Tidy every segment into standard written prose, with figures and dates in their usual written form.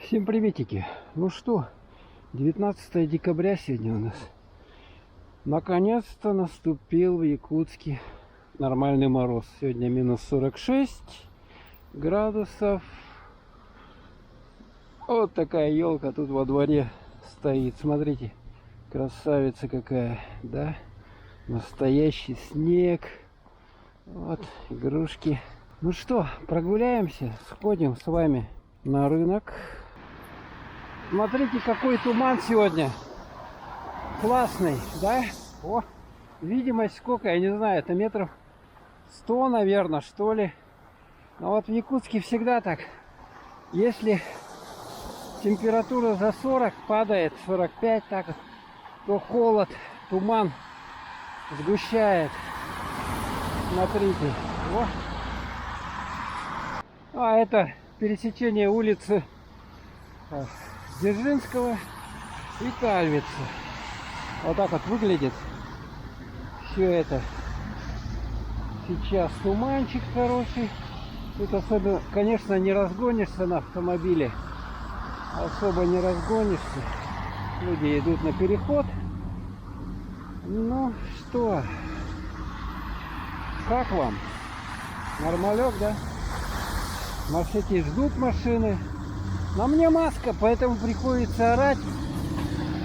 Всем приветики. Ну что, 19 декабря сегодня у нас. Наконец-то наступил в Якутске нормальный мороз. Сегодня минус 46 градусов. Вот такая елка тут во дворе стоит. Смотрите, красавица какая, да? Настоящий снег. Вот игрушки. Ну что, прогуляемся, сходим с вами на рынок. Смотрите, какой туман сегодня. Классный, да? О, видимость сколько, я не знаю, это метров 100, наверное, что ли. Но вот в Якутске всегда так. Если температура за 40 падает, 45, так, то холод, туман сгущает. Смотрите. О. А это пересечение улицы Дзержинского и Кальвица. Вот так вот выглядит все это. Сейчас туманчик хороший. Тут особо, конечно, не разгонишься на автомобиле. Особо не разгонишься. Люди идут на переход. Ну что, как вам? Нормалек, да? Маршруты ждут машины. На мне маска, поэтому приходится орать,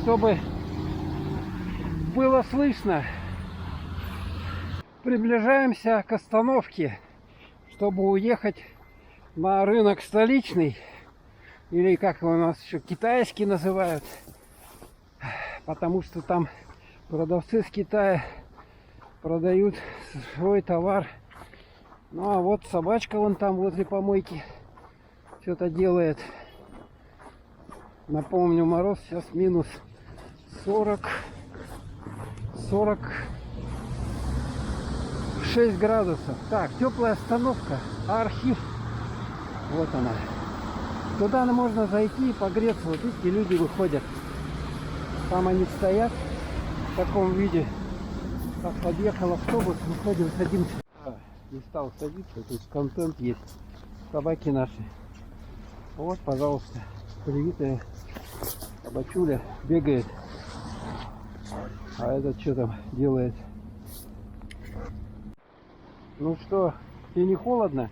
чтобы было слышно. Приближаемся к остановке, чтобы уехать на рынок столичный, или как его у нас еще китайский называют, потому что там продавцы с Китая продают свой товар. Ну а вот собачка вон там возле помойки что-то делает. Напомню, мороз сейчас минус 46 градусов. Так, теплая остановка, архив. Вот она. Туда можно зайти и погреться. Вот видите, люди выходят. Там они стоят в таком виде. Как подъехал автобус, выходим, садимся. Не стал садиться, тут контент есть. Собаки наши. Вот, пожалуйста, привитая собачуля бегает. А этот что там делает? Ну что, тебе не холодно?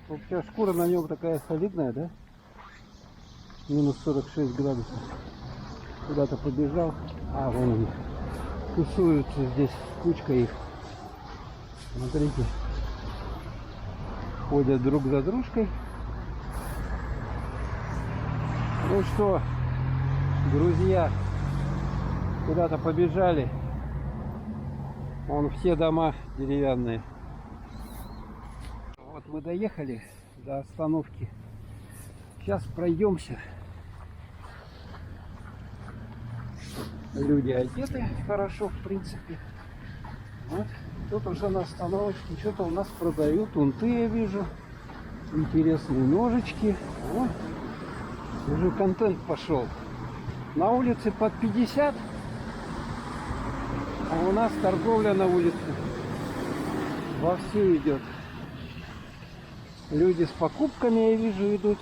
Вообще шкура на нем такая солидная, да? Минус 46 градусов. Куда-то побежал. А, вон они. Тусуются здесь, кучка их. Смотрите. Ходят друг за дружкой. Ну что, друзья, куда-то побежали. Вон все дома деревянные. Вот мы доехали до остановки. Сейчас пройдемся. Люди одеты хорошо, в принципе. Вот. Тут уже на остановочке что-то у нас продают. Унты я вижу. Интересные ножички. О, уже контент пошел. На улице под 50. А у нас торговля на улице вовсю идет. Люди с покупками, я вижу, идут.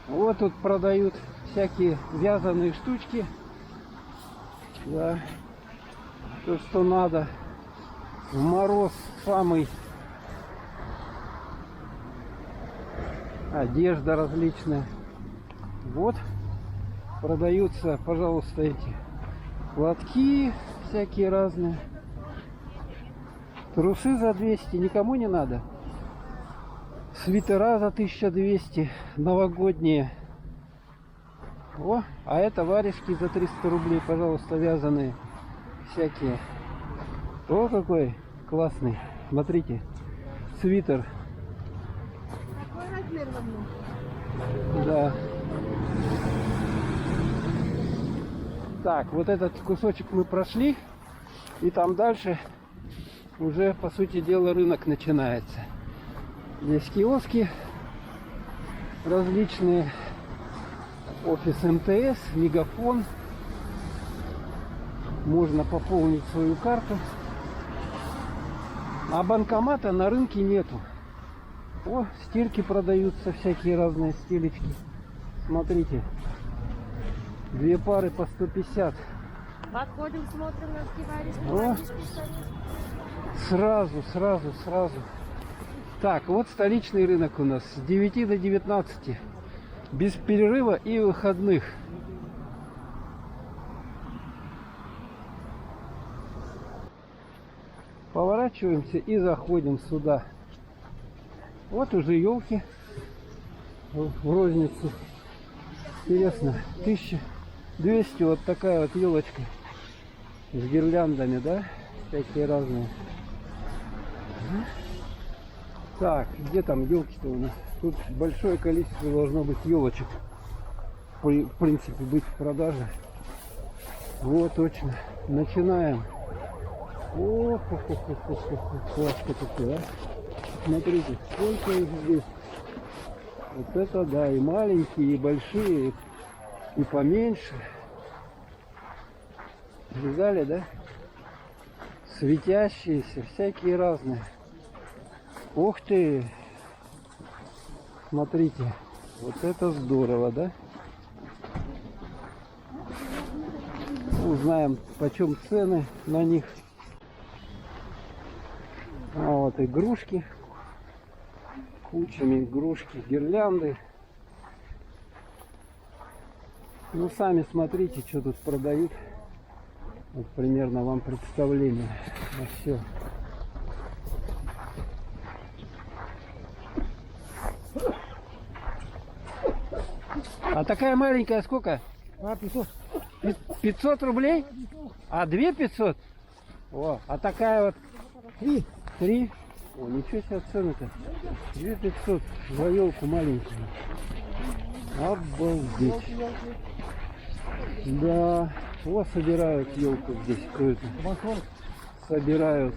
Вот тут продают всякие вязаные штучки. Да. То, что надо. В мороз самый. Одежда различная. Вот. Продаются, пожалуйста, эти платки всякие разные. Трусы за 200. Никому не надо. Свитера за 1200. Новогодние. О, а это варежки за 300 рублей, пожалуйста, вязаные всякие. О, какой классный. Смотрите, свитер. Какой размер вам нужен? Да. Так, вот этот кусочек мы прошли. И там дальше уже, по сути дела, рынок начинается. Здесь киоски различные. Офис МТС, Мегафон. Можно пополнить свою карту. А банкомата на рынке нету. О, стельки продаются, всякие разные стелечки. Смотрите. 2 пары по 150. Подходим, смотрим на стивари. О, сразу. Так, вот столичный рынок у нас с 9 до 19. Без перерыва и выходных. Поворачиваемся и заходим сюда. Вот уже елки в розницу. Интересно, 1200 вот такая вот елочка с гирляндами, да? Всякие разные. Так, где там елки-то у нас? Тут большое количество должно быть елочек. В принципе, быть в продаже. Вот, точно. Начинаем. Ох, классно такое, а? Смотрите, сколько их здесь. Вот это да, и маленькие, и большие, и поменьше. Видали, да? Светящиеся, всякие разные. Ух ты! Смотрите, вот это здорово, да? Узнаем, почем цены на них. А вот игрушки. Кучами игрушки, гирлянды. Ну, сами смотрите, что тут продают. Вот примерно вам представление на все. А такая маленькая сколько? 500. 500 рублей? А 2 500? О, а такая вот 3? О, ничего себе цены-то. 2 500 за елку маленькую. Обалдеть. Да. Вот собирают елку здесь. Круто. Собирают.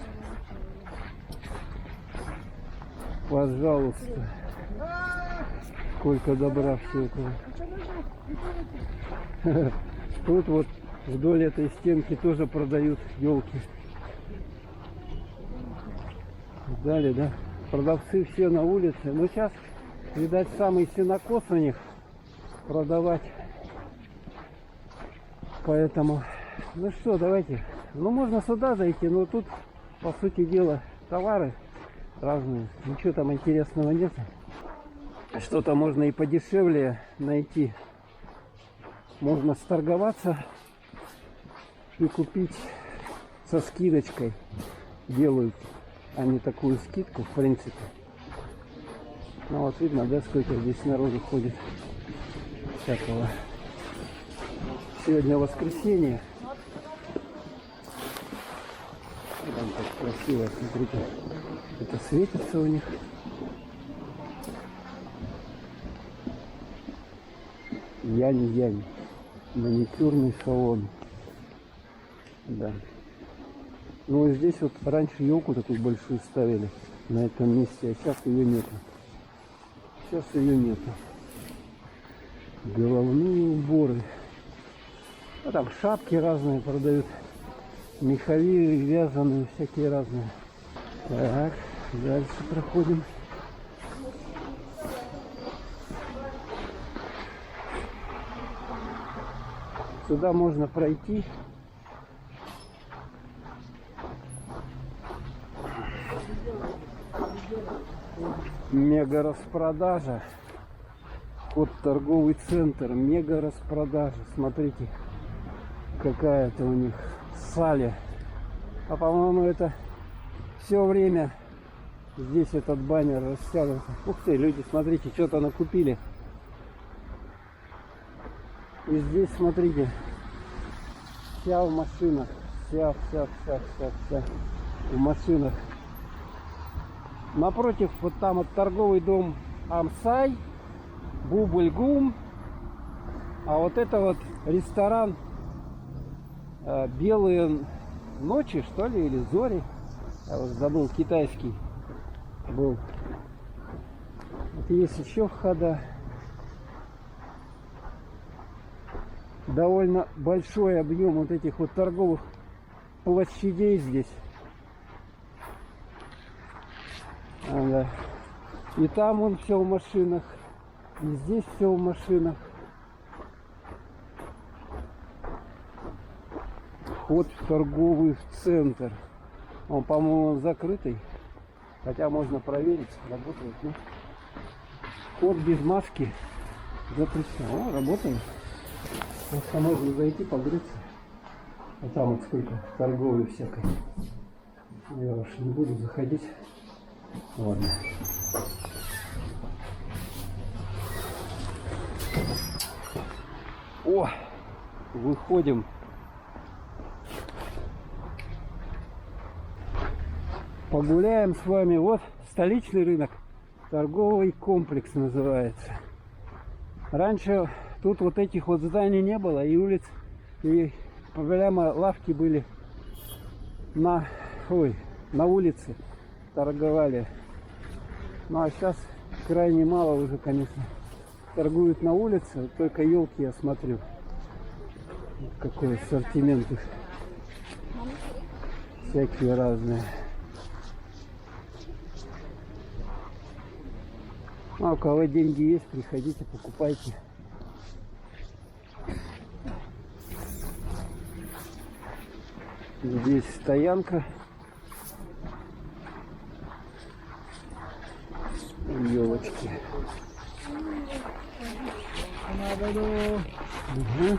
Пожалуйста. Сколько добра все это. Тут вот вдоль этой стенки тоже продают елки. Далее, да. Продавцы все на улице. Но сейчас, видать, самый сенокос у них продавать. Поэтому, ну что, давайте. Ну, можно сюда зайти, но тут, по сути дела, товары разные. Ничего там интересного нет. Что-то можно и подешевле найти. Можно сторговаться и купить со скидочкой. Делают они такую скидку, в принципе. Ну вот видно, да, сколько здесь народу ходит всякого. Сегодня воскресенье. Там так красиво, смотрите. Это светится у них. Янь-янь. Маникюрный салон. Да. Ну и здесь вот раньше елку такую большую ставили на этом месте, а сейчас ее нету. Сейчас ее нету. Головные уборы. А там шапки разные продают. Меховые, вязаные, всякие разные. Так, дальше проходим. Сюда можно пройти. Мега распродажа. Вход в торговый центр. Мега распродажа. Смотрите, какая-то у них саля. А по-моему, это все время здесь этот баннер растянут. Ух ты, люди, смотрите, что-то накупили. И здесь, смотрите, вся в машинах. Вся в машинах. Напротив, вот там вот торговый дом Амсай, Бубль-Гум. А вот это вот ресторан Белые ночи, что ли, или Зори. Я уже забыл, китайский был. Вот есть еще входа. Довольно большой объем вот этих вот торговых площадей здесь. Да. И там он все в машинах, и здесь все в машинах. Вход в торговый центр. Он, по-моему, закрытый. Хотя можно проверить, работает. Ну, вход без маски запрещен. О, работает. Просто можно зайти погреться. А там вот сколько торговли всякой. Я уж не буду заходить. Ладно. О, выходим. Погуляем с вами. Вот столичный рынок. Торговый комплекс называется. Раньше тут вот этих вот зданий не было. И улиц, и прямо лавки были на улице. Торговали. Ну а сейчас крайне мало уже, конечно, торгуют на улице. Только елки я смотрю. Какой ассортимент их. Всякие разные. А у кого деньги есть, приходите, покупайте. Здесь стоянка. Елочки. Угу.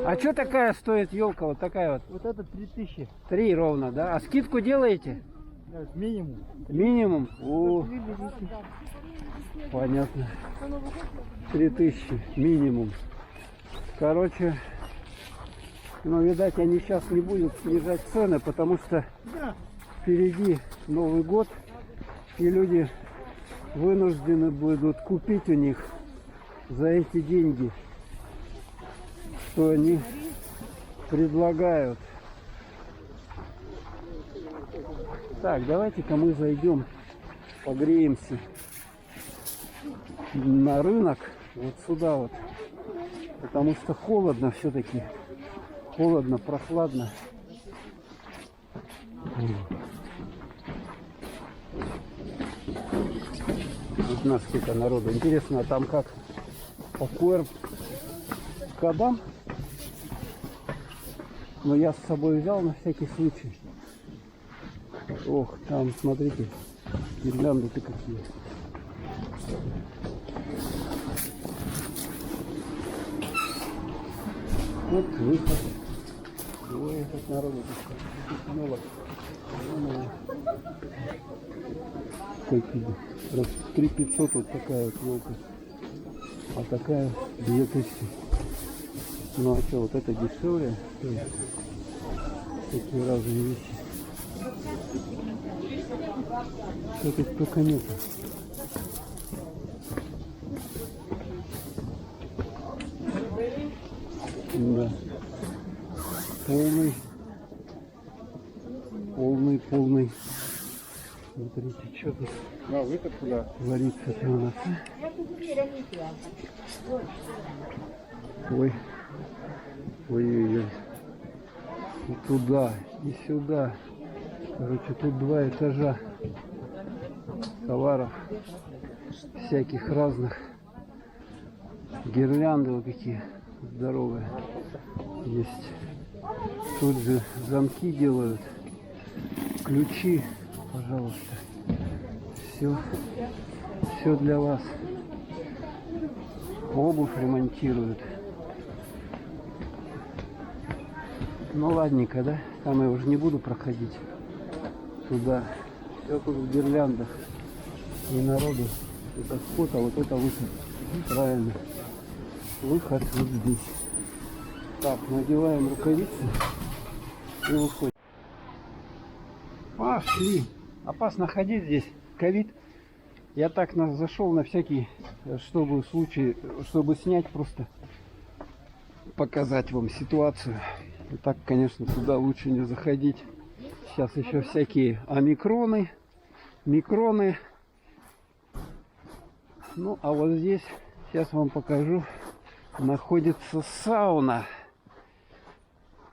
А что такая стоит елка? Вот такая вот? Вот это 3000. 3 ровно, да? А скидку делаете? Минимум. Минимум? О, понятно. 3000 минимум. Короче, ну, видать, они сейчас не будут снижать цены, потому что впереди Новый год, и люди вынуждены будут купить у них за эти деньги, что они предлагают. Так, давайте-ка мы зайдем, погреемся на рынок, вот сюда вот, потому что холодно все-таки, холодно, прохладно. Вот у нас сколько народу. Интересно, а там как по QR-кодам? Но я с собой взял на всякий случай. Ох, там, смотрите, гирлянды-то какие. Вот выход. Ой, как народу тут много. Какие? Раз 3500 вот такая вот елка. А такая 2000. Ну а что, вот это дешевле? Такие разные вещи. Что тут только нет. Да. Полный. Смотрите, что тут выход куда? творится у нас. Ой. И туда, и сюда. Короче, тут 2 этажа товаров всяких разных. Гирлянды вот какие здоровые есть. Тут же замки делают, ключи, пожалуйста. Все для вас. Обувь ремонтируют. Ну ладненько, да? Там я уже не буду проходить туда. Все тут в гирляндах. И народу. Это вход, а вот это выход. Правильно. Выход вот здесь. Так, надеваем рукавицы и выходим. Пошли. Опасно ходить здесь. Ковид. Я так зашел на всякий, чтобы снять просто, показать вам ситуацию. И так, конечно, туда лучше не заходить. Сейчас еще всякие омикроны, микроны. Ну, а вот здесь, сейчас вам покажу, находится сауна.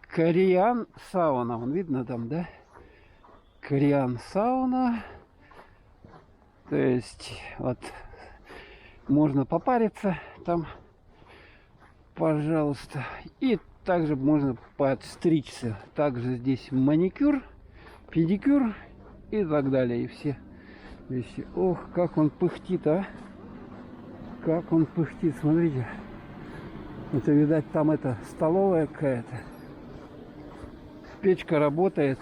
Кориан сауна. Вон видно там, да? Кориан сауна. То есть вот можно попариться там, пожалуйста. И также можно подстричься. Также здесь маникюр, педикюр и так далее. И все вещи. Ох, как он пыхтит, а! Как он пыхтит, смотрите. Это, видать, там это столовая какая-то. Печка работает.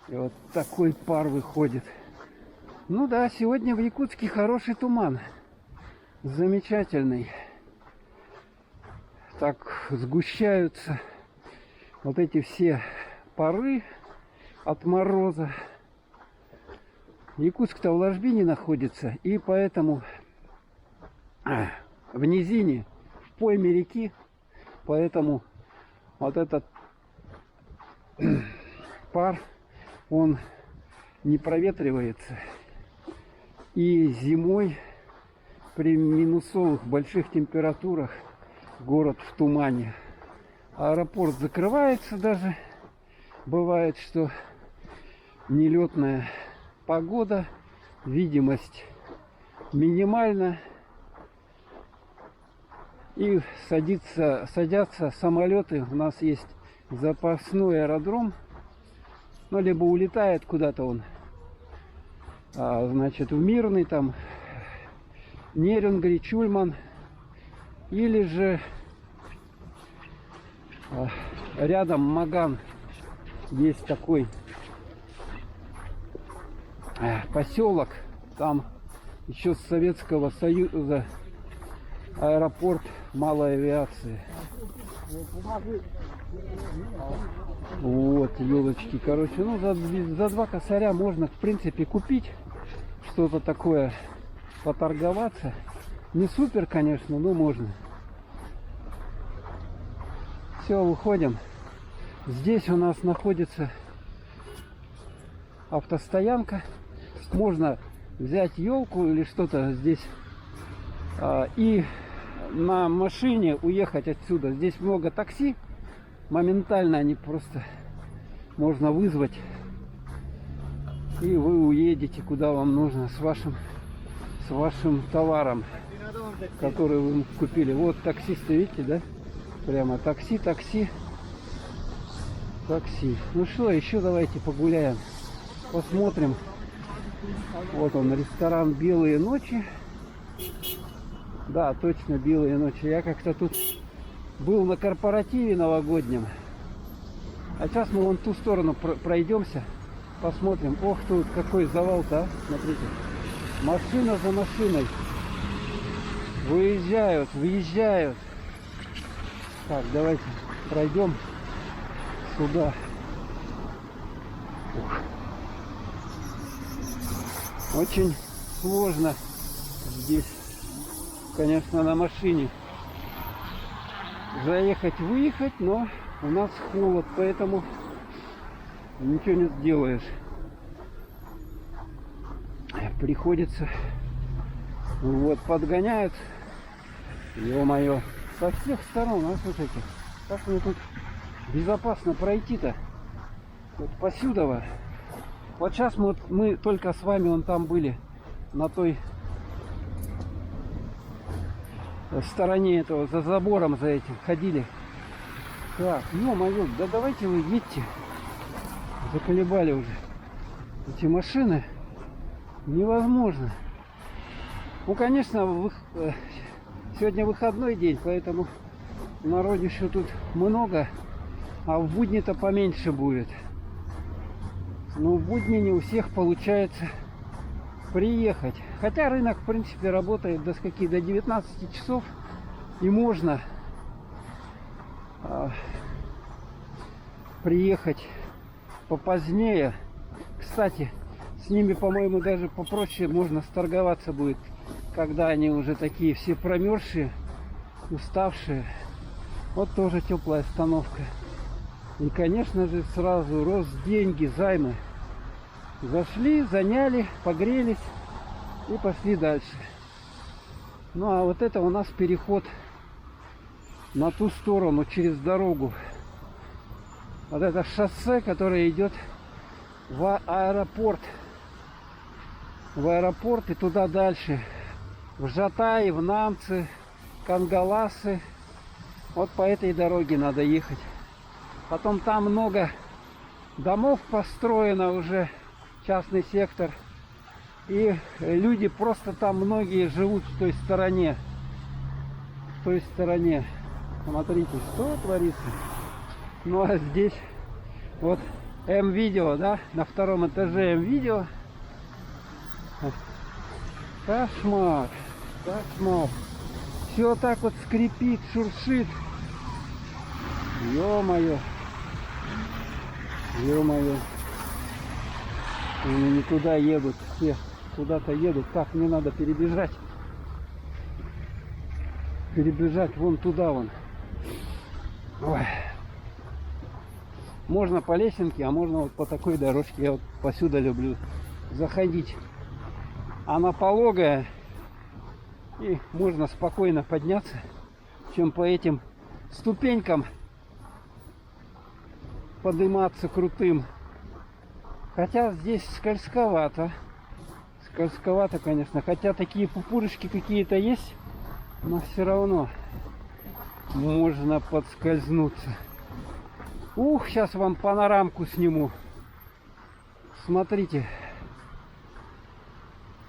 И вот такой пар выходит. Ну да, сегодня в Якутске хороший туман. Замечательный. Так сгущаются вот эти все пары от мороза. Якутск-то в ложбине находится, и поэтому в низине, в пойме реки, поэтому вот этот пар, он не проветривается. И зимой при минусовых больших температурах город в тумане. Аэропорт закрывается даже. Бывает, что нелетная погода, видимость минимальна. И садятся самолеты. У нас есть запасной аэродром. Ну, либо улетает куда-то он, значит, в Мирный, там, Нерюнгри, Чульман. Или же рядом Маган есть такой поселок. Там еще с Советского Союза аэропорт малой авиации. Вот, елочки, короче, ну за 2 косаря можно, в принципе, купить что-то такое, поторговаться. Не супер, конечно, но можно. Все, выходим. Здесь у нас находится автостоянка. Можно взять елку или что-то здесь и на машине уехать отсюда. Здесь много такси. Моментально они просто можно вызвать. И вы уедете куда вам нужно с вашим товаром, который вы купили. Вот таксисты, видите, да? Прямо такси. Ну что, еще давайте погуляем. Посмотрим. Вот он, ресторан «Белые ночи». Да, точно, «Белые ночи». Я как-то тут был на корпоративе новогоднем. А сейчас мы вон ту сторону пройдемся. Посмотрим. Ох, тут какой завал-то, а? Смотрите. Машина за машиной. Выезжают, въезжают. Так, давайте пройдем сюда. Ух. Очень сложно здесь, конечно, на машине заехать-выехать, но у нас холод, поэтому ничего не сделаешь. Приходится, вот, подгоняют, ё-моё, со всех сторон, а, слушайте, как мне тут безопасно пройти-то, вот посюда. Вот сейчас мы только с вами вон там были, на той стороне этого, за забором, за этим ходили. Так, ё-моё, да давайте вы едьте. Заколебали уже эти машины. Невозможно. Ну, конечно, сегодня выходной день, поэтому народищу тут много, а в будни-то поменьше будет. Но в будни не у всех получается приехать. Хотя рынок, в принципе, работает до 19 часов. И можно приехать попозднее. Кстати, с ними, по-моему, даже попроще можно сторговаться будет, когда они уже такие все промерзшие, уставшие. Вот тоже теплая остановка. И, конечно же, сразу рост деньги, займы. Зашли, заняли, погрелись и пошли дальше. Ну, а вот это у нас переход на ту сторону, через дорогу. Вот это шоссе, которое идет в аэропорт. в аэропорт и туда дальше. В Жатай, в Намцы, Кангаласы. Вот по этой дороге надо ехать. Потом там много домов построено уже, частный сектор. И люди просто там многие живут в той стороне. В той стороне. Смотрите, что творится. Ну а здесь вот М-видео, да, на втором этаже М-видео. Кошмар, кошмар. Все так вот скрипит, шуршит. Ё-моё. Ё-моё. Они не туда едут, все куда-то едут. Так, мне надо перебежать. Перебежать вон туда вон. Ой. Можно по лесенке, а можно вот по такой дорожке. Я вот посюда люблю заходить. Она пологая. И можно спокойно подняться, чем по этим ступенькам подниматься крутым. Хотя здесь скользковато. Скользковато, конечно. Хотя такие пупырышки какие-то есть, но все равно можно подскользнуться. Ух, сейчас вам панорамку сниму. Смотрите.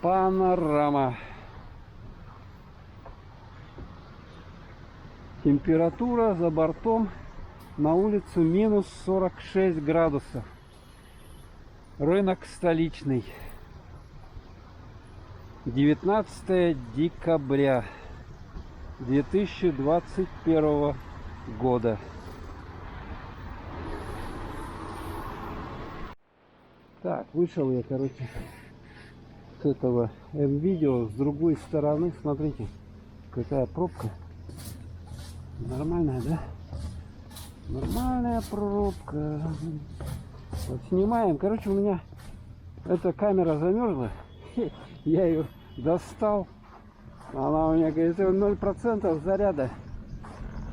Панорама. Температура за бортом на улицу минус 46 градусов. Рынок столичный. 19 декабря 2021 года. Так, вышел я, короче, с этого М-видео. С другой стороны, смотрите, какая пробка. Нормальная, да? Нормальная пробка. Вот снимаем. Короче, у меня эта камера замерзла. Я ее достал. Она у меня говорит, 0% заряда.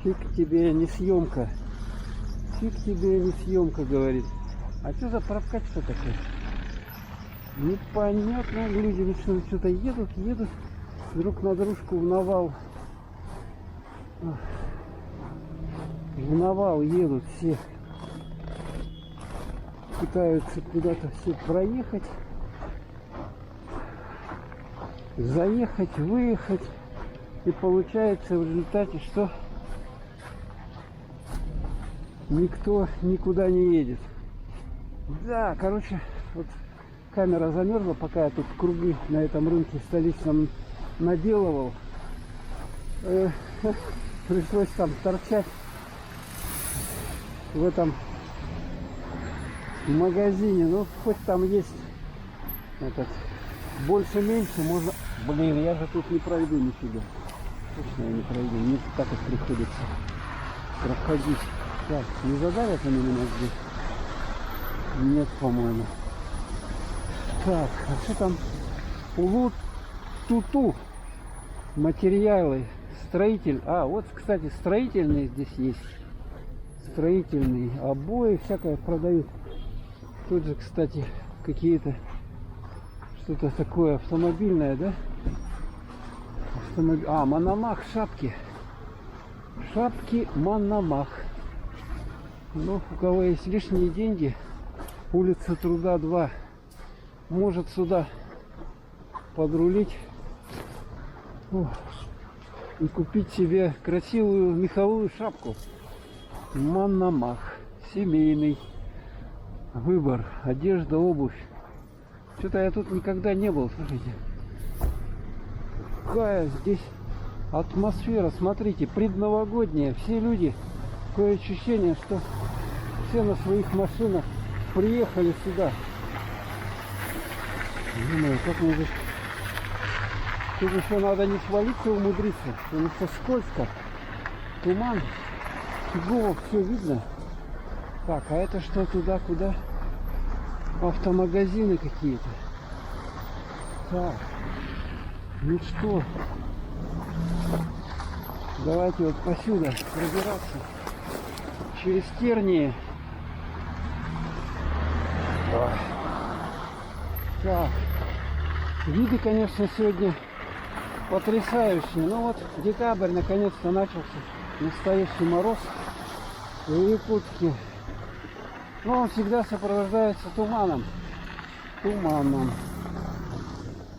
Фиг тебе не съемка. Фиг тебе не съемка, говорит. А что за пробкач-то такой? Непонятно. Люди начинают что-то едут. Друг на дружку в навал. В навал едут все. Пытаются куда-то все проехать. Заехать, выехать. И получается в результате, что никто никуда не едет. Да, короче, вот камера замерзла, пока я тут круги на этом рынке столичном наделывал. Пришлось там торчать в этом магазине. Ну, хоть там есть этот больше-меньше можно. Блин, я же тут не пройду нифига. Точно я не пройду. Мне так вот приходится проходить. Так, не задавят они меня здесь? Нет, по-моему. Так, а что там? Улут-Туту. Материалы. Строитель. А, вот, кстати, строительные здесь есть. Строительные. Обои всякое продают. Тут же, кстати, какие-то что-то такое автомобильное, да? А, Мономах, шапки. Шапки Мономах. Ну, у кого есть лишние деньги, улица Труда 2, может сюда подрулить и купить себе красивую меховую шапку. Мономах. Семейный. Выбор. Одежда, обувь. Что-то я тут никогда не был, слушайте. Какая здесь атмосфера, смотрите, предновогодняя. Все люди, такое ощущение, что все на своих машинах приехали сюда. Не знаю, как мне здесь... Тут еще надо не свалиться, умудриться, потому что скользко. Туман. Фигово все видно. Так, а это что, туда, куда? Автомагазины какие-то. Так. Ну что? Давайте вот посюда пробираться. Через тернии. Так. Виды, конечно, сегодня потрясающие. Ну вот, декабрь наконец-то начался. Настоящий мороз в Якутске. Но он всегда сопровождается туманом. Туманом.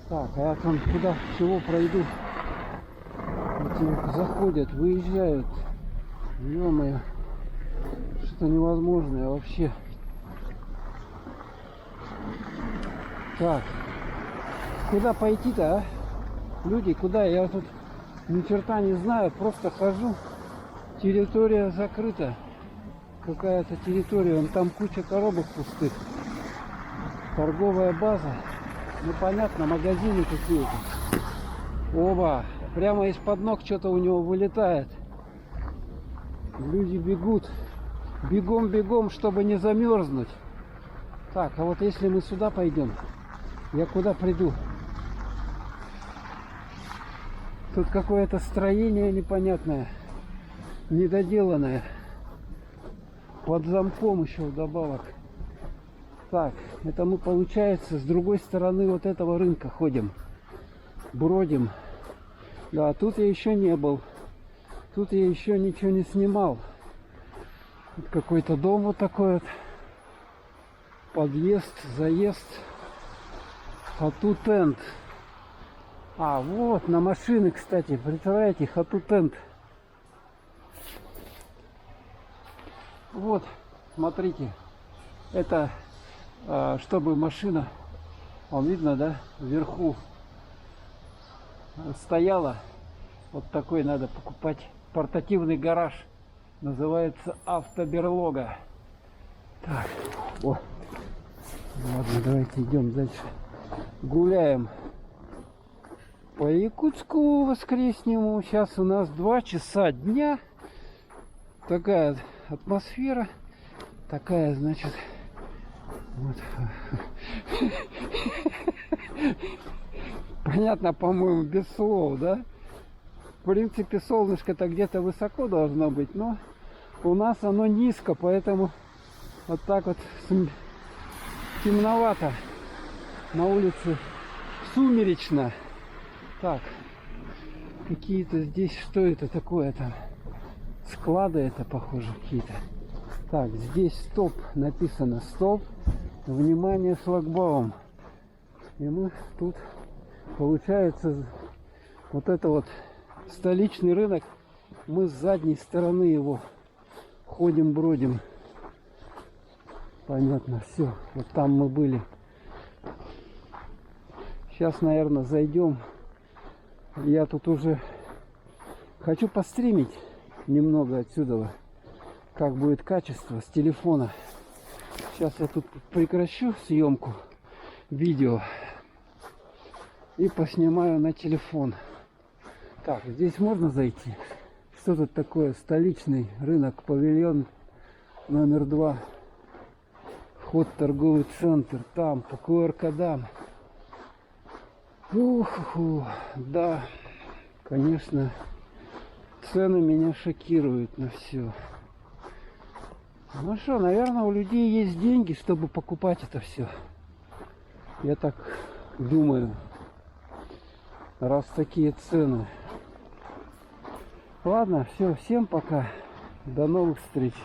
Так, а я там куда, чего пройду? Эти заходят, выезжают. Ё-моё. Что-то невозможное вообще. Так. Куда пойти-то, а? Люди, куда? Я тут ни черта не знаю. Просто хожу. Территория закрыта. Какая-то территория. Вон там куча коробок пустых. Торговая база. Ну понятно, магазины какие-то. Оба. Прямо из-под ног что-то у него вылетает. Люди бегут. Бегом-бегом, чтобы не замерзнуть. Так, а вот если мы сюда пойдем, я куда приду? Тут какое-то строение непонятное. Недоделанное. Под замком еще вдобавок. Так, это мы, получается, с другой стороны вот этого рынка ходим. Бродим. Да, тут я еще не был. Тут я еще ничего не снимал. Тут какой-то дом вот такой вот. Подъезд, заезд. Хату тент. А, вот, на машины, кстати. Представляете, хату тент. Вот, смотрите. Это, чтобы машина, вам видно, да, вверху стояла. Вот такой надо покупать. Портативный гараж. Называется автоберлога. Так, о. Ладно, давайте идем дальше. Гуляем по Якутску воскреснему. Сейчас у нас 2 часа дня. Такая атмосфера. Такая, значит, вот. Понятно, по-моему, без слов, да? В принципе, солнышко-то где-то высоко должно быть, но у нас оно низко, поэтому вот так вот темновато. На улице сумеречно. Так, какие-то здесь, что это такое-то? Склады это, похоже, какие-то. Так, здесь стоп, написано стоп, внимание, шлагбаум. И мы тут, получается, вот это вот столичный рынок, мы с задней стороны его ходим, бродим. Понятно, все, вот там мы были. Сейчас, наверное, зайдем. Я тут уже хочу постримить немного отсюда, как будет качество с телефона. Сейчас я тут прекращу съемку видео и поснимаю на телефон. Так, здесь можно зайти? Что тут такое? Столичный рынок, павильон номер 2. Вход в торговый центр. Там по QR-кодам. Ух, да, конечно, цены меня шокируют на все. Ну что, наверное, у людей есть деньги, чтобы покупать это все. Я так думаю, раз такие цены. Ладно, все, всем пока. До новых встреч.